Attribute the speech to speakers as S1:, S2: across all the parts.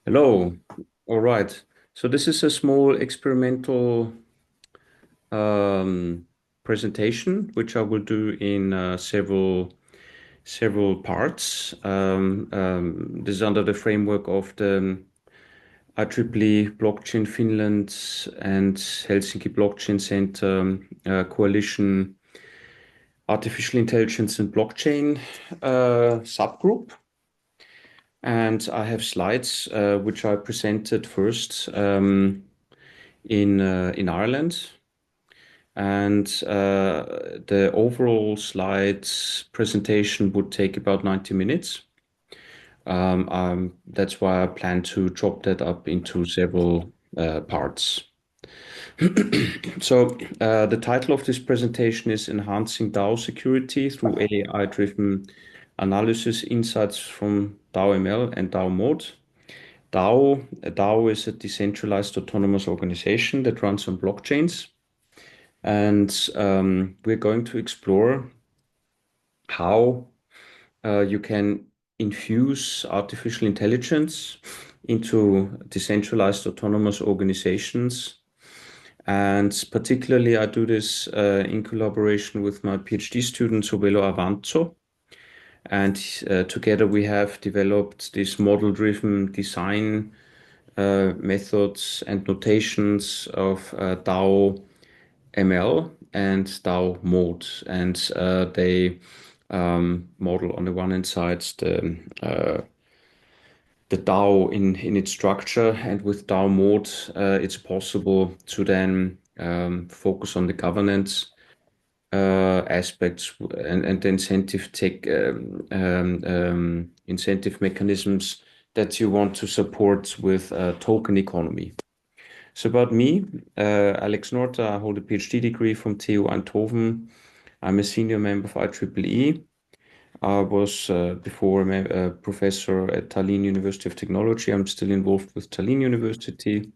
S1: Hello. All right. So this is a small experimental um, presentation, which I will do in several parts. This is under the framework of the IEEE Blockchain Finland and Helsinki Blockchain Center Coalition Artificial Intelligence and Blockchain subgroup. And I have slides which I presented first in Ireland, and the overall slides presentation would take about 90 minutes. That's why I plan to chop that up into several parts. So the title of this presentation is Enhancing DAO Security through AI-driven Analysis Insights from DAO ML and DAO Mode. A DAO is a decentralized autonomous organization that runs on blockchains. And we're going to explore how you can infuse artificial intelligence into decentralized autonomous organizations. And particularly, I do this in collaboration with my PhD student, Sobelo Avanzo. And together we have developed this model-driven design methods and notations of DAO ML and DAO mode. And they model on the one hand side the DAO in its structure, and with DAO mode, it's possible to then focus on the governance aspects and the incentive mechanisms that you want to support with token economy. So about me, Alex Norta, I hold a PhD degree from TU Eindhoven. I'm a senior member of IEEE. I was before a professor at Tallinn University of Technology. I'm still involved with Tallinn University,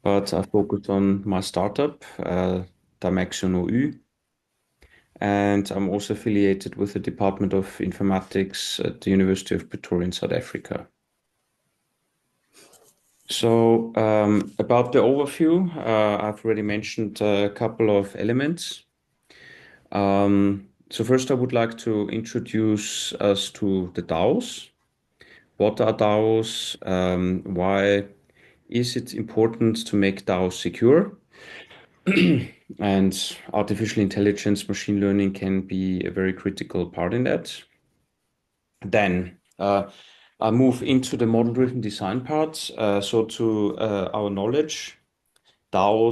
S1: but I focus on my startup, Dimension OU, and I'm also affiliated with the Department of Informatics at the University of Pretoria in South Africa. So about the overview, I've already mentioned a couple of elements. So first, I would like to introduce us to the DAOs. What are DAOs? Why is it important to make DAOs secure? And artificial intelligence, machine learning can be a very critical part in that. Then I move into the model-driven design part. So to our knowledge, for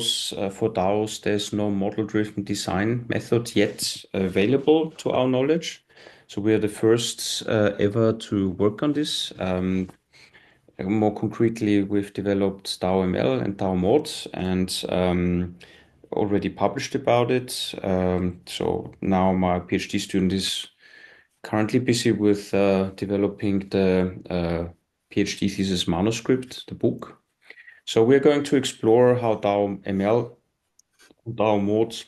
S1: DAOs, there's no model-driven design method yet available to our knowledge. So we are the first ever to work on this. More concretely, we've developed DAO ML and DAO Mod and already published about it. So now my PhD student is currently busy with developing the PhD thesis manuscript, the book. So we're going to explore how DAO ML, DAO modes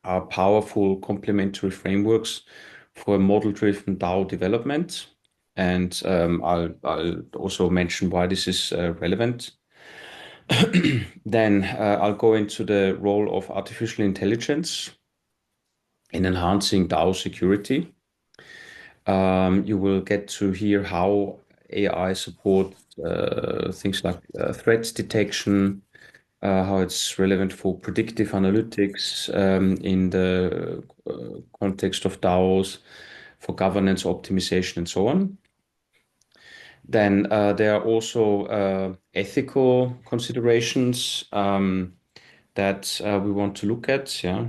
S1: are powerful complementary frameworks for model-driven DAO development. And I'll also mention why this is relevant. Then I'll go into the role of artificial intelligence in enhancing DAO security. You will get to hear how AI supports things like threat detection, how it's relevant for predictive analytics in the context of DAOs, for governance optimization, and so on. Then there are also ethical considerations that we want to look at. Yeah,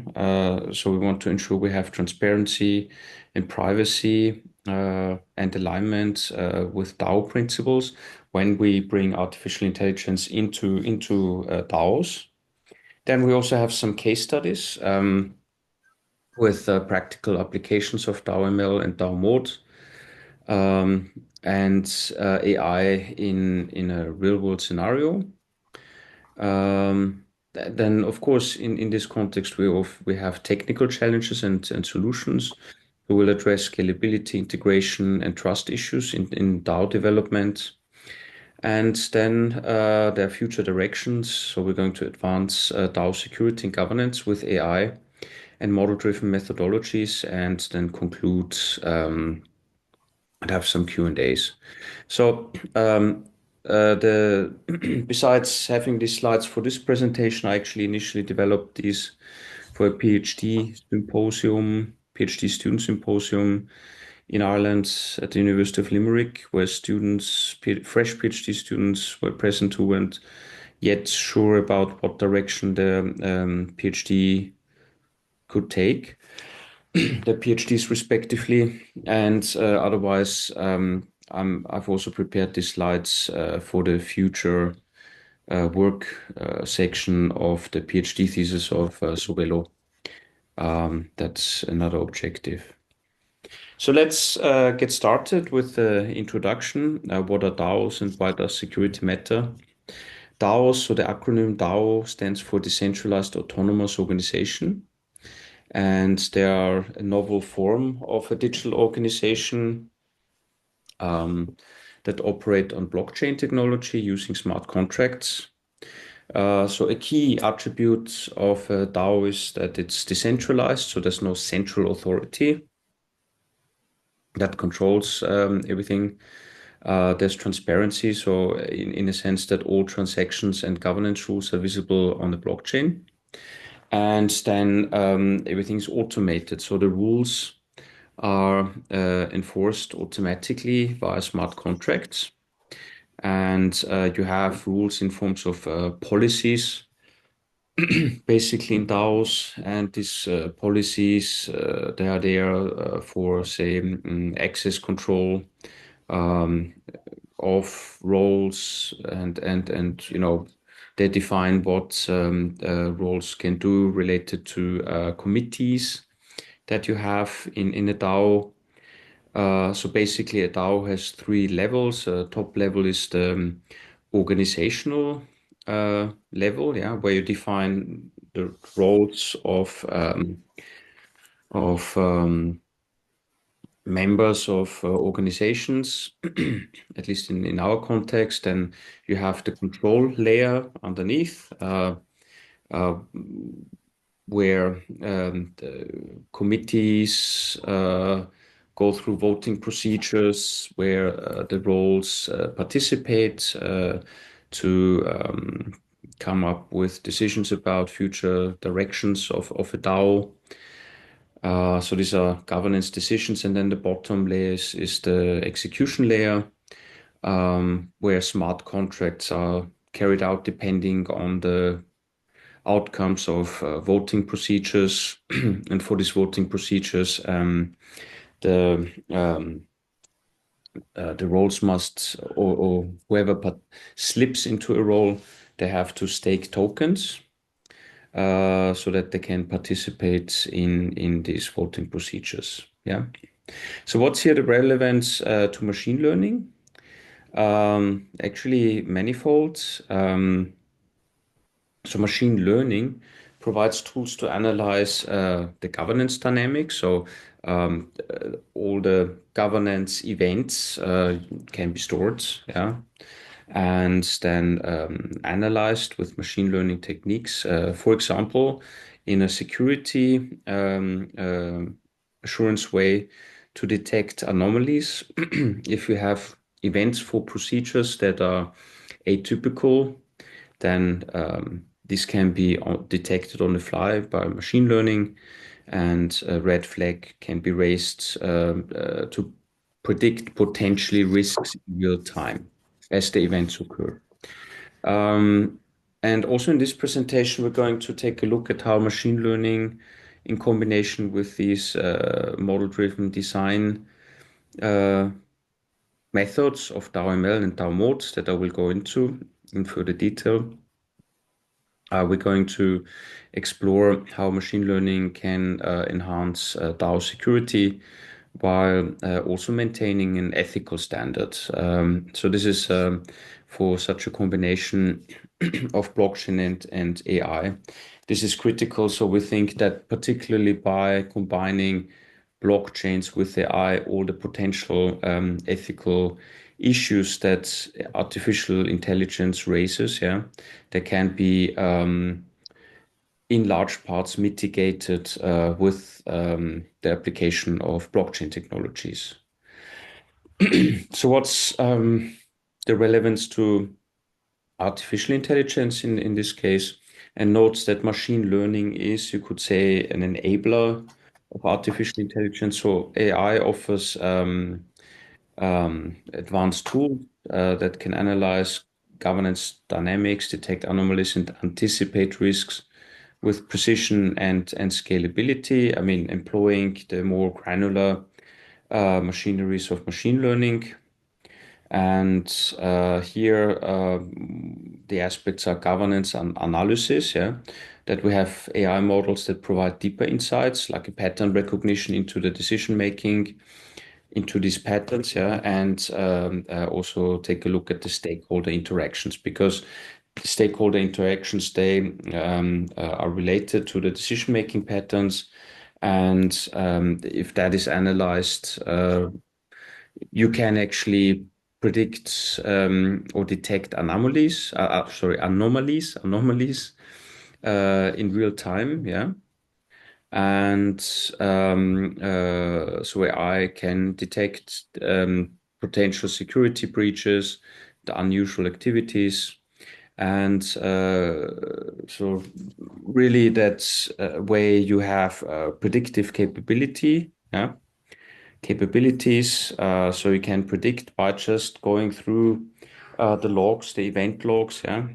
S1: so we want to ensure we have transparency and privacy and alignment with DAO principles when we bring artificial intelligence into DAOs. Then we also have some case studies with practical applications of DAO ML and DAO Mode and AI in a real world scenario. Then, of course, in this context, we have technical challenges and solutions. We will address scalability, integration, and trust issues in DAO development. And then there are future directions. So we're going to advance DAO security and governance with AI and model-driven methodologies, and then conclude and have some Q&As. So the besides having these slides for this presentation, I actually initially developed these for a PhD student symposium in Ireland at the University of Limerick, where fresh PhD students were present who weren't yet sure about what direction the PhD could take, their PhDs respectively. And otherwise, I've also prepared these slides for the future work section of the PhD thesis of Sobelo. That's another objective. So let's get started with the introduction. What are DAOs and why does security matter? DAOs, so the acronym DAO stands for Decentralized Autonomous Organization, and they are a novel form of a digital organization that operate on blockchain technology using smart contracts. So a key attribute of a DAO is that it's decentralized, so there's no central authority that controls everything. There's transparency, so in a sense that all transactions and governance rules are visible on the blockchain. And then everything's automated, so the rules are enforced automatically via smart contracts. And you have rules in forms of policies, basically in DAOs, and these policies they are there for, say, access control um, of roles, and they define what roles can do related to committees that you have in a DAO. So basically, a DAO has three levels. Top level is the organizational level, yeah, where you define the roles of members of organizations, at least in our context. And you have the control layer underneath, uh, where the committees go through voting procedures, where the roles participate to come up with decisions about future directions of a DAO. So these are governance decisions, and then the bottom layer is the execution layer, where smart contracts are carried out depending on the outcomes of voting procedures. And for these voting procedures, the the roles must, or whoever slips into a role, they have to stake tokens so that they can participate in these voting procedures. Yeah. So what's here the relevance to machine learning? Actually, manifold. So machine learning provides tools to analyze the governance dynamics. So all the governance events can be stored, yeah, and then analyzed with machine learning techniques. For example, in a security assurance way to detect anomalies. If you have events for procedures that are atypical, then this can be detected on the fly by machine learning, and a red flag can be raised to predict potentially risks in real time as the events occur. Um, and also in this presentation, we're going to take a look at how machine learning, in combination with these model-driven design uh, methods of DAO ML and DAO modes that I will go into in further detail. We're going to explore how machine learning can enhance DAO security while also maintaining an ethical standard. So this is for such a combination of blockchain and AI. This is critical. So we think that particularly by combining blockchains with AI, all the potential ethical issues that artificial intelligence raises, yeah, they can be in large parts mitigated with the application of blockchain technologies. So what's the relevance to artificial intelligence in this case? And notes that machine learning is, you could say, an enabler of artificial intelligence. So AI offers advanced tools that can analyze governance dynamics, detect anomalies, and anticipate risks with precision and scalability. I mean, employing the more granular machineries of machine learning. And here, the aspects are governance and analysis, yeah, that we have AI models that provide deeper insights, like a pattern recognition into the decision making, into these patterns, yeah, and also take a look at the stakeholder interactions, because the stakeholder interactions, they are related to the decision making patterns. And if that is analyzed, you can actually predict or detect anomalies in real time, yeah. And so AI can detect potential security breaches, the unusual activities, and so really that's where you have predictive capability, yeah, capabilities. So you can predict by just going through the logs, the event logs, yeah.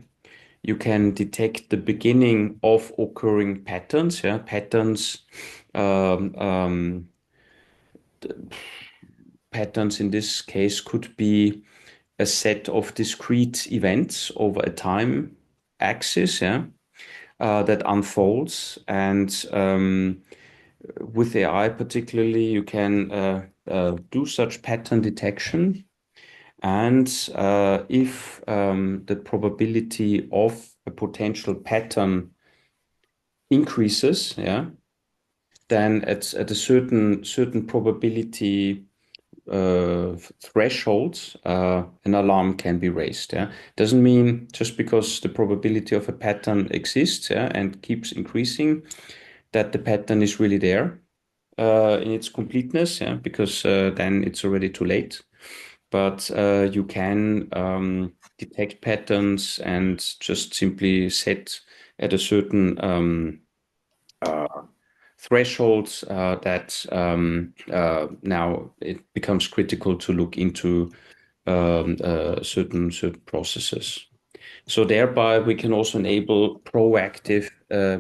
S1: You can detect the beginning of occurring patterns, yeah. Um, um, Patterns in this case could be a set of discrete events over a time axis, yeah, that unfolds. And with AI particularly, you can do such pattern detection. And if the probability of a potential pattern increases, yeah, then at a certain probability thresholds, an alarm can be raised. Yeah, doesn't mean just because the probability of a pattern exists, yeah, and keeps increasing, that the pattern is really there in its completeness. Yeah, because then it's already too late. But you can detect patterns and just simply set at a certain uh, thresholds that now it becomes critical to look into certain processes. So thereby we can also enable proactive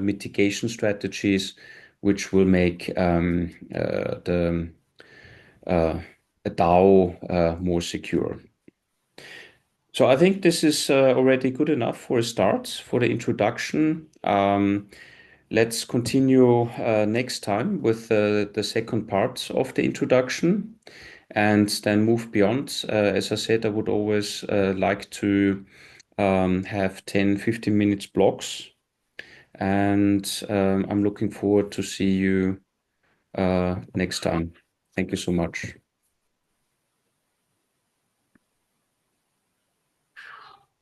S1: mitigation strategies, which will make the a DAO more secure. So I think this is already good enough for a start for the introduction. Let's continue next time with the second part of the introduction and then move beyond. As I said, I would always like to have 10-15 minutes blocks, and I'm looking forward to see you next time. Thank you so much.